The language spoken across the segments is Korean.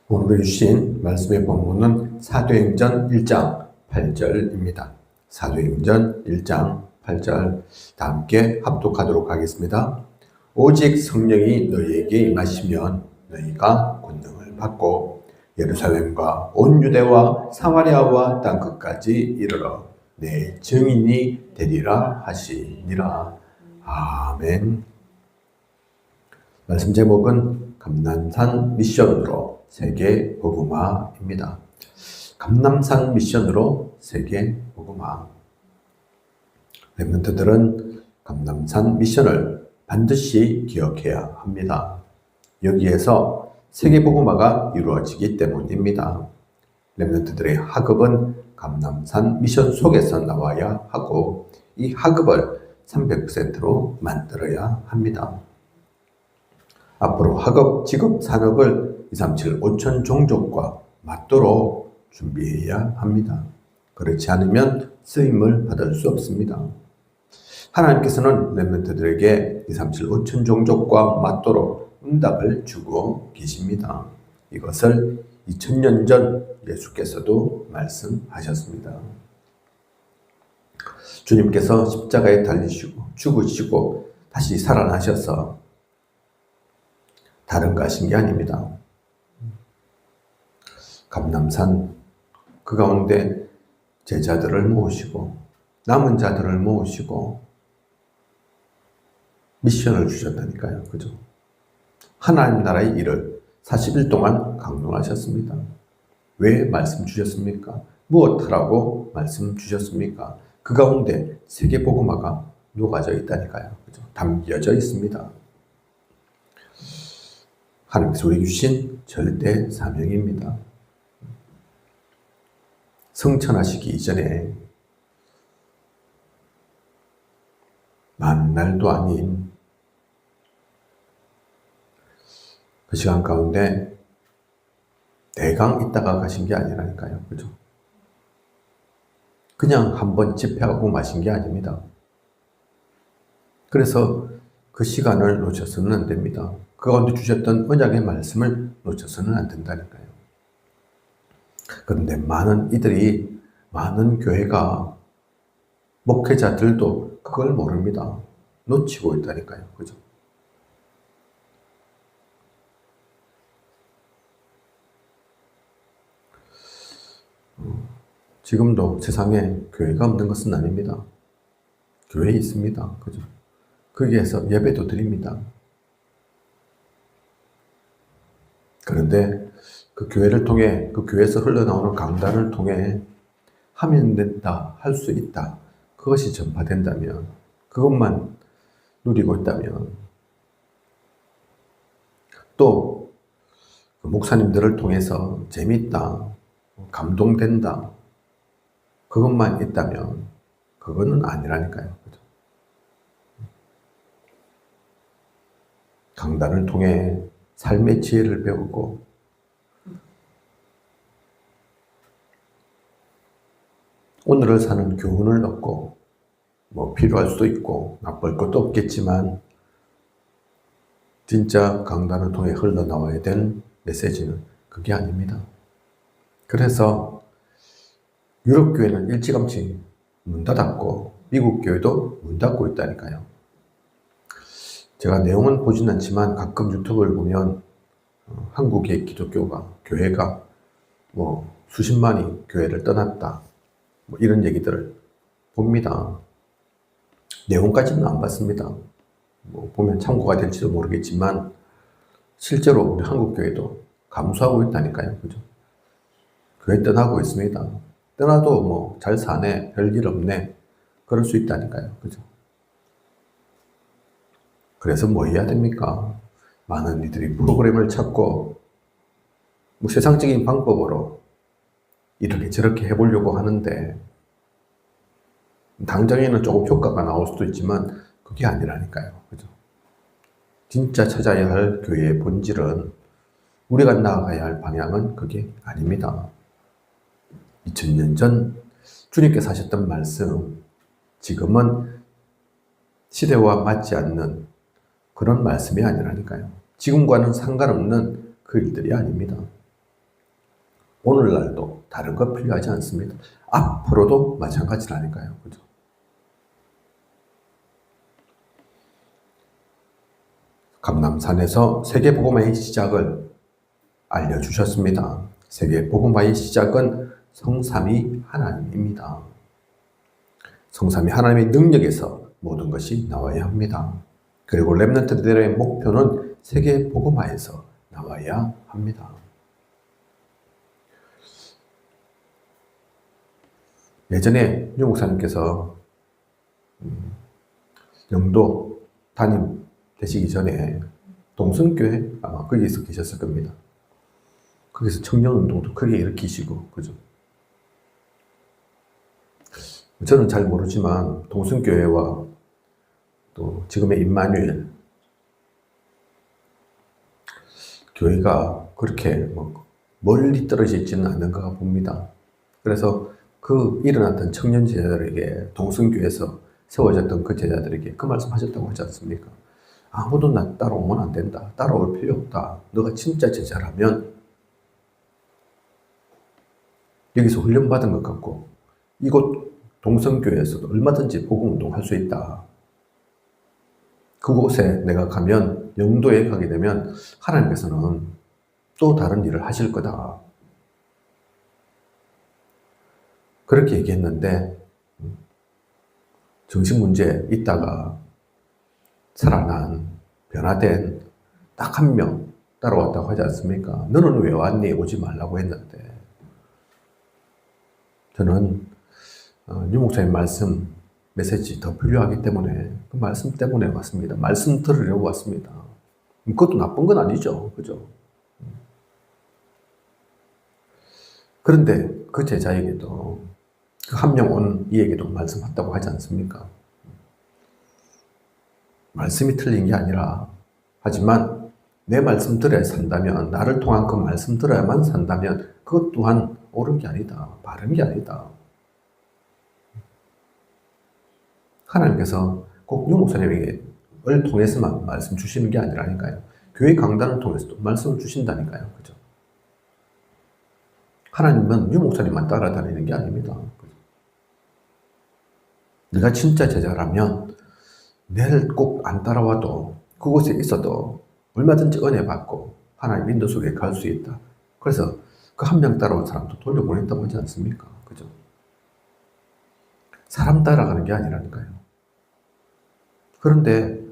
오늘 주신 말씀의 본문은 사도행전 1장 8절입니다. 사도행전 1장 8절 다 함께 합독하도록 하겠습니다. 오직 성령이 너희에게 임하시면 너희가 권능을 받고 예루살렘과 온 유대와 사마리아와 땅끝까지 이르러 내 증인이 되리라 하시니라. 아멘. 말씀 제목은 감남산 미션으로 세계 복음화입니다. 감남산 미션으로 세계 복음화. 렘넌트들은 감남산 미션을 반드시 기억해야 합니다. 여기에서 세계 복음화가 이루어지기 때문입니다. 렘넌트들의 학업은 감남산 미션 속에서 나와야 하고 이 학업을 300%로 만들어야 합니다. 앞으로 학업, 직업, 산업을 237 5천 종족과 맞도록 준비해야 합니다. 그렇지 않으면 쓰임을 받을 수 없습니다. 하나님께서는 렘넌트들에게 237 5천 종족과 맞도록 응답을 주고 계십니다. 이것을 2000년 전 예수께서도 말씀하셨습니다. 주님께서 십자가에 달리시고 죽으시고 다시 살아나셔서 다른 거 하신 게 아닙니다. 감남산 그 가운데 제자들을 모으시고 남은 자들을 모으시고 미션을 주셨다니까요. 그죠? 하나님 나라의 일을 40일 동안 강론하셨습니다. 왜 말씀 주셨습니까? 무엇 하라고 말씀 주셨습니까? 그 가운데 세계 복음화가 녹아져 있다니까요. 그죠? 담겨져 있습니다. 하나님께서 우리에게 주신 절대 사명입니다. 성천하시기 이전에 많은 날도 아닌 그 시간 가운데 대강 있다가 가신 게 아니라니까요. 그죠? 그냥 한번 집회하고 마신 게 아닙니다. 그래서 그 시간을 놓쳐서는 안 됩니다. 그 가운데 주셨던 언약의 말씀을 놓쳐서는 안 된다니까요. 그런데 많은 교회가, 목회자들도 그걸 모릅니다. 놓치고 있다니까요. 그죠? 지금도 세상에 교회가 없는 것은 아닙니다. 교회에 있습니다. 그죠? 거기에서 예배도 드립니다. 그런데 그 교회를 통해, 그 교회에서 흘러나오는 강단을 통해 하면 된다, 할 수 있다. 그것이 전파된다면, 그것만 누리고 있다면, 또 그 목사님들을 통해서 재밌다, 감동된다, 그것만 있다면, 그거는 아니라니까요. 그죠? 강단을 통해 삶의 지혜를 배우고 오늘을 사는 교훈을 얻고 필요할 수도 있고 나쁠 것도 없겠지만 진짜 강단을 통해 흘러나와야 될 메시지는 그게 아닙니다. 그래서 유럽 교회는 일찌감치 문 닫았고 미국 교회도 문 닫고 있다니까요. 제가 내용은 보진 않지만 가끔 유튜브를 보면 한국의 기독교가, 교회가 수십만이 교회를 떠났다, 이런 얘기들을 봅니다. 내용까지는 안 봤습니다. 보면 참고가 될지도 모르겠지만 실제로 우리 한국 교회도 감소하고 있다니까요. 그죠? 교회 떠나고 있습니다. 떠나도 잘 사네, 별일 없네, 그럴 수 있다니까요. 그죠? 그래서 뭐 해야 됩니까? 많은 이들이 프로그램을 찾고 세상적인 방법으로 이렇게 저렇게 해보려고 하는데 당장에는 조금 효과가 나올 수도 있지만 그게 아니라니까요. 그죠? 진짜 찾아야 할 교회의 본질은, 우리가 나아가야 할 방향은 그게 아닙니다. 2000년 전 주님께서 하셨던 말씀, 지금은 시대와 맞지 않는 그런 말씀이 아니라니까요. 지금과는 상관없는 그 일들이 아닙니다. 오늘날도 다른 거 필요하지 않습니다. 앞으로도 마찬가지라니까요. 그죠? 감남산에서 세계복음화의 시작을 알려주셨습니다. 세계복음화의 시작은 성삼위 하나님입니다. 성삼위 하나님의 능력에서 모든 것이 나와야 합니다. 그리고 렘넌트들의 목표는 세계복음화에서 나와야 합니다. 예전에 유 목사님께서 영도 담임 되시기 전에 동성교회 아마 거기서 계셨을 겁니다. 거기서 청년운동도 크게 일으키시고, 그죠? 저는 잘 모르지만 동성교회와 또 지금의 임마누엘 교회가 그렇게 멀리 떨어져 있지는 않는가 봅니다. 그래서 그 일어났던 청년 제자들에게 동성교회에서 세워졌던 그 제자들에게 그 말씀 하셨다고 하지 않습니까? 아무도 나 따라오면 안 된다. 따라올 필요 없다. 너가 진짜 제자라면 여기서 훈련받은 것 같고 이곳 동성교회에서도 얼마든지 복음운동 할 수 있다. 그곳에 내가 가면 영도에 가게 되면 하나님께서는 또 다른 일을 하실 거다. 그렇게 얘기했는데 정신문제 있다가 살아난 변화된 딱 한 명 따라왔다고 하지 않습니까? 너는 왜 왔니? 오지 말라고 했는데 저는 유 목사님 말씀 메시지 더 필요하기 때문에 그 말씀 때문에 왔습니다. 말씀 들으려고 왔습니다. 그것도 나쁜 건 아니죠. 그죠? 그런데 그 제자에게도 그 한 명 온 이에게도 말씀했다고 하지 않습니까? 말씀이 틀린 게 아니라 하지만 내 말씀 들어야 산다면 나를 통한 그 말씀 들어야만 산다면 그것 또한 옳은 게 아니다. 바른 게 아니다. 하나님께서 꼭 유 목사님에게 을 통해서만 말씀 주시는 게 아니라니까요. 교회 강단을 통해서도 말씀을 주신다니까요. 그죠? 하나님은 유 목사님만 따라다니는 게 아닙니다. 그죠? 네가 진짜 제자라면 내를 꼭 안 따라와도 그곳에 있어도 얼마든지 은혜 받고 하나님 인도 속에 갈 수 있다. 그래서 그 한 명 따라온 사람도 돌려보냈다고 하지 않습니까? 그죠? 사람 따라가는 게 아니라니까요. 그런데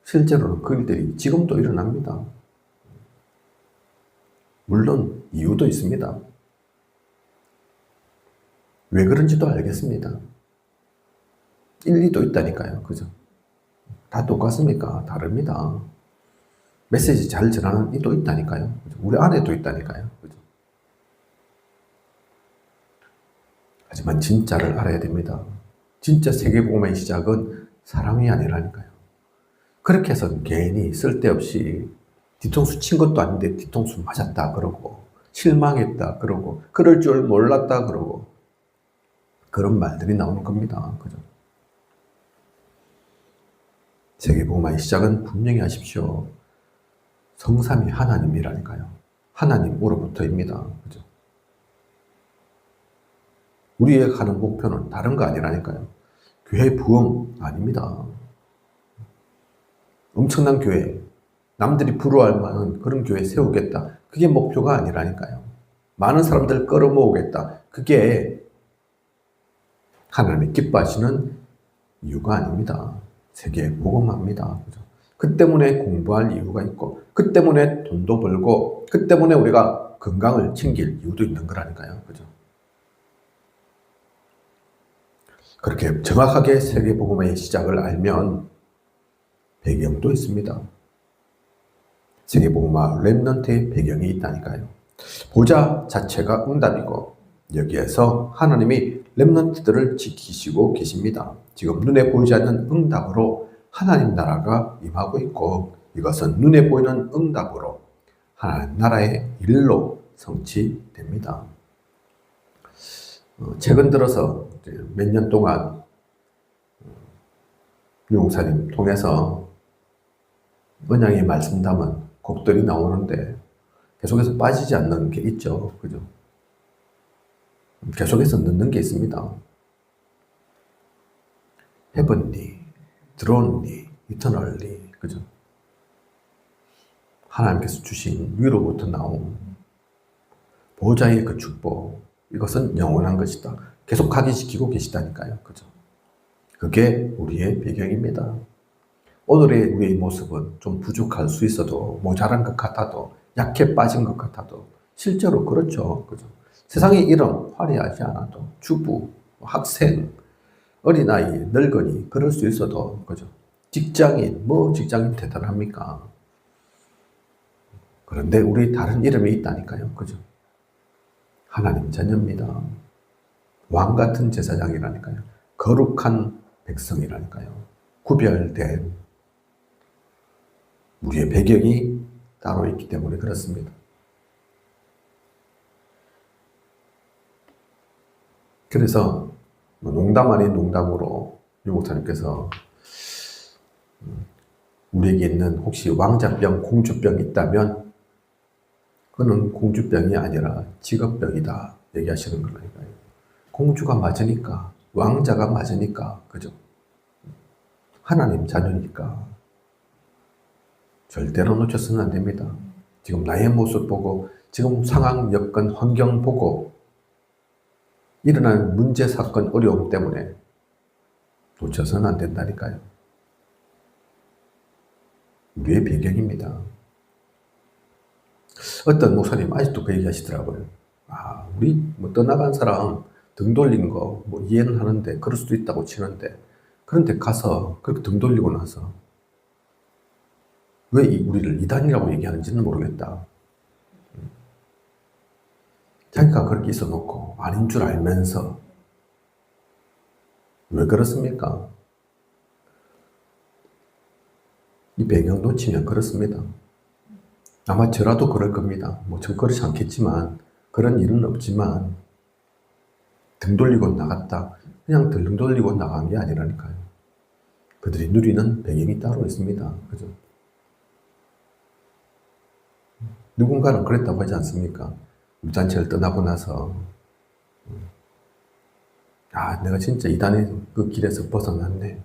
실제로는 그 일들이 지금도 일어납니다. 물론 이유도 있습니다. 왜 그런지도 알겠습니다. 일리도 있다니까요. 그죠? 다 똑같습니까? 다릅니다. 메시지 잘 전하는 이도 있다니까요. 그죠? 우리 안에도 있다니까요. 그죠? 하지만 진짜를 알아야 됩니다. 진짜 세계복음의 시작은 사랑이 아니라니까요. 그렇게 해서 괜히 쓸데없이 뒤통수 친 것도 아닌데 뒤통수 맞았다 그러고 실망했다 그러고 그럴 줄 몰랐다 그러고 그런 말들이 나오는 겁니다. 그죠? 세계복음의 시작은 분명히 하십시오. 성삼위 하나님이라니까요. 하나님으로부터입니다. 그죠? 우리의 가는 목표는 다른 거 아니라니까요. 교회 부흥 아닙니다. 엄청난 교회, 남들이 부러워할 만한 그런 교회 세우겠다. 그게 목표가 아니라니까요. 많은 사람들 끌어모으겠다. 그게 하나님이 기뻐하시는 이유가 아닙니다. 세계에 복음합니다. 그죠? 그 때문에 공부할 이유가 있고, 그 때문에 돈도 벌고, 그 때문에 우리가 건강을 챙길 이유도 있는 거라니까요. 그죠? 그렇게 정확하게 세계복음의 시작을 알면 배경도 있습니다. 세계복음화 렘넌트의 배경이 있다니까요. 보좌 자체가 응답이고 여기에서 하나님이 렘넌트들을 지키시고 계십니다. 지금 눈에 보이지 않는 응답으로 하나님 나라가 임하고 있고 이것은 눈에 보이는 응답으로 하나님 나라의 일로 성취됩니다. 최근 들어서 몇 년 동안 유 목사님 통해서 언양의 말씀 담은 곡들이 나오는데 계속해서 빠지지 않는 게 있죠. 그죠? 계속해서 넣는 게 있습니다. heavenly, thronely, eternally. 그죠? 하나님께서 주신 위로부터 나온 보호자의 그 축복, 이것은 영원한 것이다. 계속 각인시키고 계시다니까요. 그죠? 그게 우리의 배경입니다. 오늘의 우리의 모습은 좀 부족할 수 있어도, 모자란 것 같아도, 약해 빠진 것 같아도, 실제로 그렇죠. 그죠? 세상의 이름 화려하지 않아도, 주부, 학생, 어린아이, 늙은이, 그럴 수 있어도, 그죠? 직장인, 직장인 대단합니까? 그런데 우리 다른 이름이 있다니까요. 그죠? 하나님 자녀입니다. 왕 같은 제사장이라니까요. 거룩한 백성이라니까요. 구별된 우리의 배경이 따로 있기 때문에 그렇습니다. 그래서 농담 아닌 농담으로 유 목사님께서 우리에게 있는 혹시 왕자병, 공주병이 있다면 그거는 공주병이 아니라 직업병이다 얘기하시는 거니까요. 공주가 맞으니까, 왕자가 맞으니까, 그죠? 하나님 자녀니까 절대로 놓쳐서는 안 됩니다. 지금 나의 모습 보고, 지금 상황, 여건, 환경 보고 일어나는 문제, 사건, 어려움 때문에 놓쳐서는 안 된다니까요. 우리의 배경입니다. 어떤 목사님 아직도 그 얘기 하시더라고요. 우리 떠나간 사람 등 돌린 거 이해는 하는데, 그럴 수도 있다고 치는데, 그런데 가서 그렇게 등 돌리고 나서 왜 우리를 이단이라고 얘기하는지는 모르겠다. 자기가 그렇게 있어 놓고 아닌 줄 알면서 왜 그렇습니까? 이 배경 놓치면 그렇습니다. 아마 저라도 그럴 겁니다. 전 그렇지 않겠지만, 그런 일은 없지만, 등 돌리고 나갔다. 그냥 등 돌리고 나간 게 아니라니까요. 그들이 누리는 배경이 따로 있습니다. 그죠? 누군가는 그랬다고 하지 않습니까? 무단체를 떠나고 나서, 내가 진짜 이단의 그 길에서 벗어났네.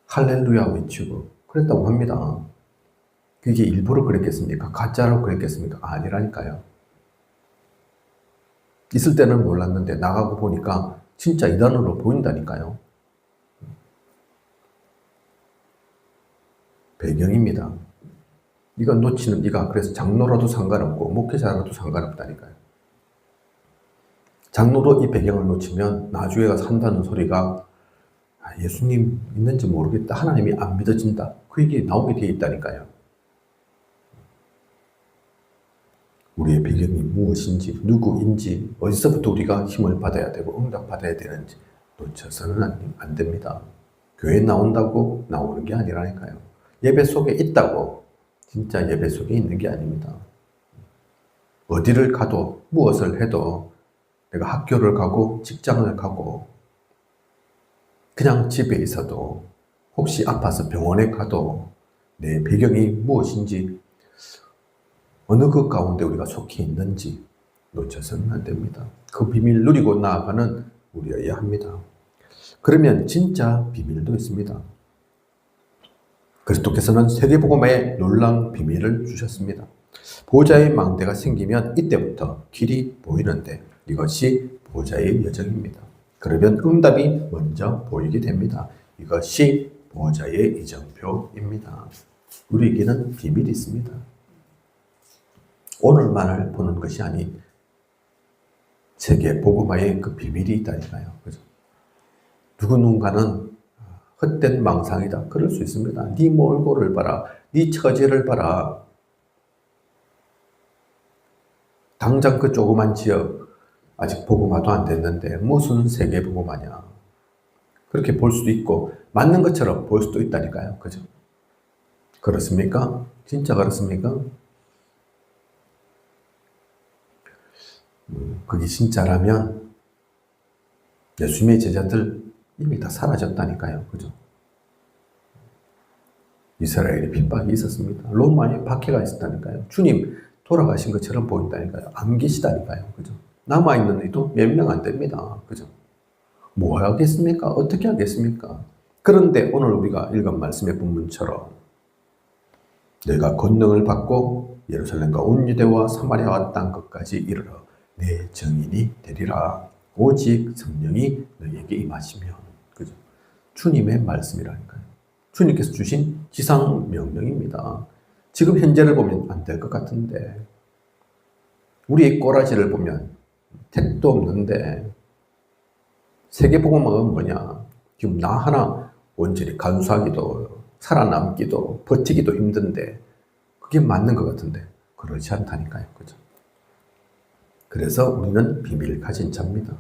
할렐루야 외치고 그랬다고 합니다. 그게 일부러 그랬겠습니까? 가짜로 그랬겠습니까? 아니라니까요. 있을 때는 몰랐는데 나가고 보니까 진짜 이단으로 보인다니까요. 배경입니다. 이건 놓치는 이가 그래서 장로라도 상관없고 목회자라도 상관없다니까요. 장로로 이 배경을 놓치면 나중에 가서 한다는 소리가 예수님 있는지 모르겠다. 하나님이 안 믿어진다. 그 얘기 나오게 되어 있다니까요. 우리의 배경이 무엇인지, 누구인지, 어디서부터 우리가 힘을 받아야 되고 응답받아야 되는지 놓쳐서는 안 됩니다. 교회에 나온다고 나오는 게 아니라니까요. 예배 속에 있다고 진짜 예배 속에 있는 게 아닙니다. 어디를 가도 무엇을 해도, 내가 학교를 가고 직장을 가고 그냥 집에 있어도, 혹시 아파서 병원에 가도 내 배경이 무엇인지, 어느 것 가운데 우리가 속해 있는지 놓쳐서는 안 됩니다. 그 비밀 누리고 나아가는 우리여야 합니다. 그러면 진짜 비밀도 있습니다. 그리스도께서는 세계복음의 놀라운 비밀을 주셨습니다. 보호자의 망대가 생기면 이때부터 길이 보이는데, 이것이 보호자의 여정입니다. 그러면 응답이 먼저 보이게 됩니다. 이것이 보호자의 이정표입니다. 우리에게는 비밀이 있습니다. 오늘만을 보는 것이 아닌 세계 복음화의 그 비밀이 있다니까요. 그죠? 누군가는 헛된 망상이다. 그럴 수 있습니다. 네 몰골을 봐라. 네 처지를 봐라. 당장 그 조그만 지역 아직 복음화도 안 됐는데 무슨 세계 복음화냐. 그렇게 볼 수도 있고 맞는 것처럼 볼 수도 있다니까요. 그죠? 그렇습니까? 진짜 그렇습니까? 그게 진짜라면 예수님의 제자들 이미 다 사라졌다니까요. 그죠? 이스라엘에 핍박이 있었습니다. 로마에 박해가 있었다니까요. 주님 돌아가신 것처럼 보인다니까요. 안 계시다니까요. 그죠? 남아있는 이도 몇 명 안 됩니다. 그죠? 뭐 하겠습니까? 어떻게 하겠습니까? 그런데 오늘 우리가 읽은 말씀의 본문처럼 내가 권능을 받고 예루살렘과 온 유대와 사마리아와 땅 끝까지 이르러 내 증인이 되리라. 오직 성령이 너희에게 임하시면. 그죠? 주님의 말씀이라니까요. 주님께서 주신 지상 명령입니다. 지금 현재를 보면 안 될 것 같은데 우리의 꼬라지를 보면 택도 없는데 세계복음은 뭐냐? 지금 나 하나 온전히 간수하기도 살아남기도 버티기도 힘든데 그게 맞는 것 같은데 그렇지 않다니까요. 그죠? 그래서 우리는 비밀 가진 자입니다.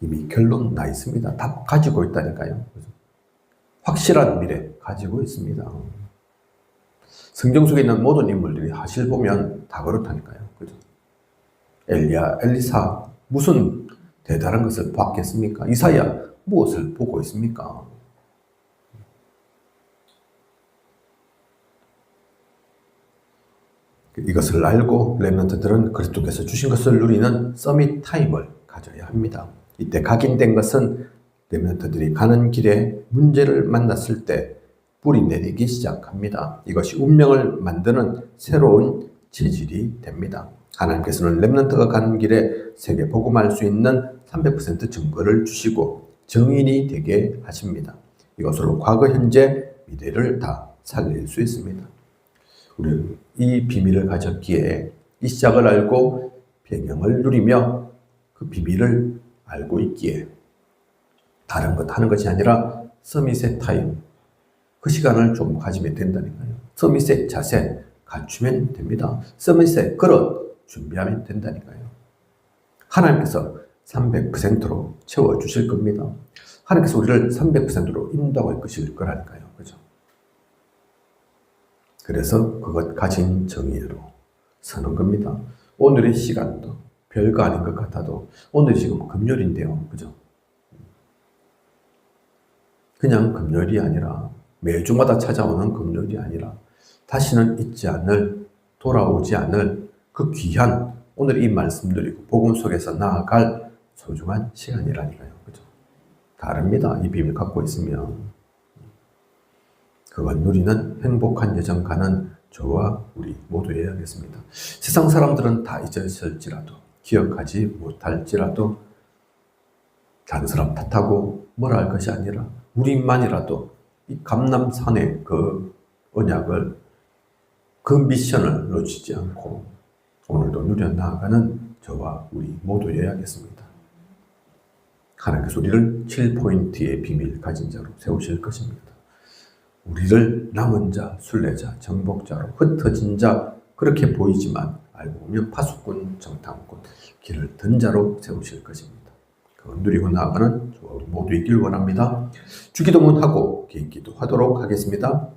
이미 결론 나 있습니다. 답 가지고 있다니까요. 그죠? 확실한 미래 가지고 있습니다. 성경 속에 있는 모든 인물들이 사실 보면 다 그렇다니까요. 그죠? 엘리야, 엘리사 무슨 대단한 것을 봤겠습니까? 이사야 무엇을 보고 있습니까? 이것을 알고 렘넌트들은 그리스도께서 주신 것을 누리는 서밋 타임을 가져야 합니다. 이때 각인된 것은 렘넌트들이 가는 길에 문제를 만났을 때 뿌리 내리기 시작합니다. 이것이 운명을 만드는 새로운 체질이 됩니다. 하나님께서는 렘넌트가 가는 길에 세계 복음할 수 있는 300% 증거를 주시고 증인이 되게 하십니다. 이것으로 과거, 현재, 미래를 다 살릴 수 있습니다. 우리는 이 비밀을 가졌기에 이 시작을 알고 배경을 누리며 그 비밀을 알고 있기에 다른 것 하는 것이 아니라 서밋의 타임, 그 시간을 좀 가지면 된다니까요. 서밋의 자세 갖추면 됩니다. 서밋의 그릇 준비하면 된다니까요. 하나님께서 300%로 채워주실 겁니다. 하나님께서 우리를 300%로 인도하고 이끄실 거라니까요. 그죠? 그래서 그것 가진 정의로 서는 겁니다. 오늘의 시간도 별거 아닌 것 같아도 오늘 지금 금요일인데요. 그죠? 그냥 금요일이 아니라 매주마다 찾아오는 금요일이 아니라 다시는 잊지 않을, 돌아오지 않을 그 귀한 오늘 이 말씀들이 복음 속에서 나아갈 소중한 시간이라니까요. 그죠? 다릅니다. 이 비밀 갖고 있으면. 그건 누리는 행복한 여정 가는 저와 우리 모두여야겠습니다. 세상 사람들은 다 잊었을지라도 기억하지 못할지라도 다른 사람 탓하고 뭐라 할 것이 아니라 우리만이라도 이 감람산의 그 언약을 그 미션을 놓치지 않고 오늘도 누려나가는 저와 우리 모두여야겠습니다. 하나님께서 우리를 7포인트의 비밀 가진 자로 세우실 것입니다. 우리를 남은 자, 순례자, 정복자로 흩어진 자 그렇게 보이지만 알고 보면 파수꾼, 정탐꾼, 길을 든 자로 세우실 것입니다. 그걸 누리고 나아가는 저와 우리 모두 있길 원합니다. 주기도문하고 개인기도 하도록 하겠습니다.